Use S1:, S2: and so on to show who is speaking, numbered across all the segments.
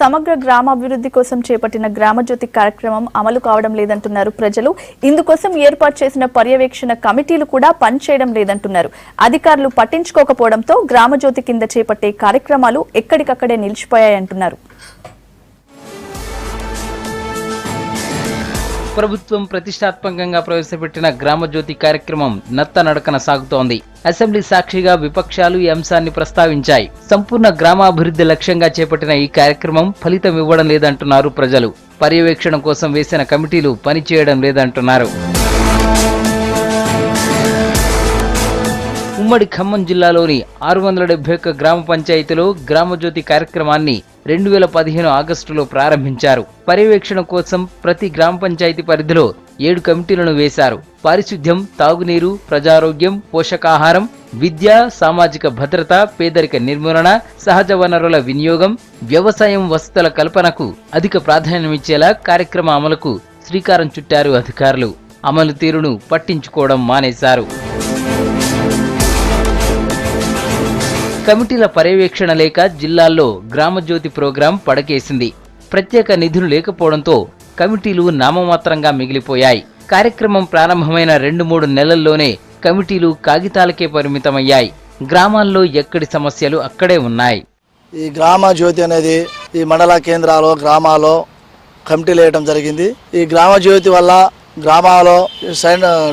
S1: సమగ్ర గ్రామాభివృద్ధి కోసం చేపట్టిన గ్రామజ్యోతి కార్యక్రమం అమలు కావడం లేదంటున్నారు ప్రజలు. ఇందుకోసం ఏర్పాటు చేసిన పర్యవేక్షణ కమిటీలు కూడా పనిచేయడం లేదంటున్నారు. అధికారులు పట్టించుకోకపోవడంతో గ్రామజ్యోతి కింద చేపట్టే కార్యక్రమాలు ఎక్కడికక్కడే నిలిచిపోయాయంటున్నారు.
S2: ప్రభుత్వం ప్రతిష్టాత్మకంగా ప్రవేశపెట్టిన గ్రామజ్యోతి కార్యక్రమం నత్తనడకన సాగుతోంది. అసెంబ్లీ సాక్షిగా విపక్షాలు ఈ అంశాన్ని ప్రస్తావించాయి. సంపూర్ణ గ్రామాభివృద్ధి లక్ష్యంగా చేపట్టిన ఈ కార్యక్రమం ఫలితం ఇవ్వడం లేదంటున్నారు ప్రజలు. పర్యవేక్షణ కోసం వేసిన కమిటీలు పనిచేయడం లేదంటున్నారు. ఉమ్మడి ఖమ్మం జిల్లాలోని 671 గ్రామ పంచాయతీలో గ్రామజ్యోతి కార్యక్రమాన్ని 2015 ఆగస్టులో ప్రారంభించారు. పర్యవేక్షణ కోసం ప్రతి గ్రామ పంచాయతీ పరిధిలో 7 కమిటీలను వేశారు. పారిశుద్ధ్యం, తాగునీరు, ప్రజారోగ్యం, పోషకాహారం, విద్య, సామాజిక భద్రత, పేదరిక నిర్మూలన, సహజ వనరుల వినియోగం, వ్యవసాయం వసతుల కల్పనకు అధిక ప్రాధాన్యమిచ్చేలా కార్యక్రమ అమలుకు శ్రీకారం చుట్టారు అధికారులు. అమలు తీరును పట్టించుకోవడం మానేశారు. కమిటీల పర్యవేక్షణ లేక జిల్లాల్లో గ్రామజ్యోతి ప్రోగ్రాం పడకేసింది. ప్రత్యేక నిధులు లేకపోవడంతో కమిటీలు నామమాత్రంగా మిగిలిపోయాయి. కార్యక్రమం ప్రారంభమైన 2-3 నెలల్లోనే కమిటీలు కాగితాలకే పరిమితమయ్యాయి. గ్రామాల్లో ఎక్కడి సమస్యలు అక్కడే ఉన్నాయి.
S3: ఈ గ్రామజ్యోతి అనేది ఈ మండల కేంద్రాల్లో గ్రామాల్లో కమిటీలు వేయడం జరిగింది. ఈ గ్రామజ్యోతి వల్ల గ్రామాల్లో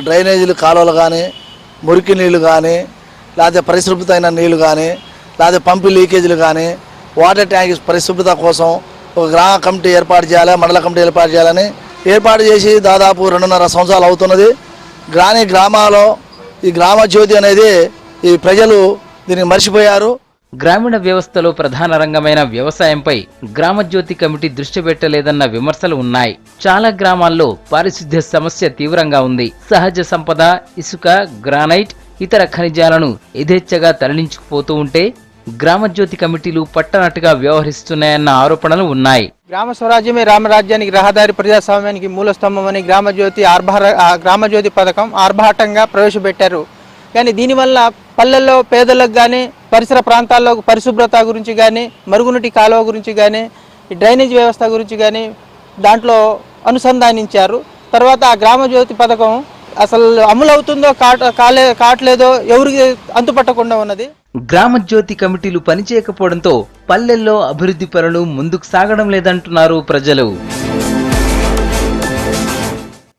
S3: డ్రైనేజీలు కాలువలు కానీ, మురికి నీళ్లు కానీ, లేకపోతే పరిశుభ్రతమైన నీళ్లు కానీ, లేకపోతే పంపు లీకేజీలు కానీ, వాటర్ ట్యాంక్ పరిశుభ్రత కోసం ఒక గ్రామ కమిటీ ఏర్పాటు చేయాలి, మండల కమిటీ ఏర్పాటు చేయాలని ఏర్పాటు చేసి దాదాపు 2.5 సంవత్సరాలు అవుతున్నది. గ్రామాల్లో ఈ గ్రామజ్యోతి అనేది ఈ ప్రజలు దీన్ని మర్చిపోయారు.
S2: గ్రామీణ వ్యవస్థలో ప్రధాన రంగమైన వ్యవసాయంపై గ్రామజ్యోతి కమిటీ దృష్టి పెట్టలేదన్న విమర్శలు ఉన్నాయి. చాలా గ్రామాల్లో పారిశుద్ధ్య సమస్య తీవ్రంగా ఉంది. సహజ సంపద, ఇసుక, గ్రానైట్, ఇతర ఖనిజాలను యథేచ్ఛగా తరలించుకుపోతూ ఉంటే గ్రామజ్యోతి కమిటీలు పట్టనట్టుగా వ్యవహరిస్తున్నాయన్న ఆరోపణలు ఉన్నాయి.
S4: గ్రామ స్వరాజ్యమే రామరాజ్యానికి రహదారి, ప్రజాస్వామ్యానికి మూలస్తంభమని గ్రామజ్యోతి పథకం ఆర్భాటంగా ప్రవేశపెట్టారు. కానీ దీనివల్ల పల్లెల్లో పేదలకు కానీ, పరిసర ప్రాంతాల్లో పరిశుభ్రత గురించి కానీ, మరుగునీటి కాలువ గురించి కానీ, ఈ డ్రైనేజ్ వ్యవస్థ గురించి కానీ దాంట్లో అనుసంధానించారు. తర్వాత ఆ గ్రామజ్యోతి పథకం అసలు అమలవుతుందో కావట్లేదో ఎవరికి అంతుపట్టకుండా ఉన్నది.
S2: గ్రామజ్యోతి కమిటీలు పనిచేయకపోవడంతో పల్లెల్లో అభివృద్ధి పనులు ముందుకు సాగడం లేదంటున్నారు ప్రజలు.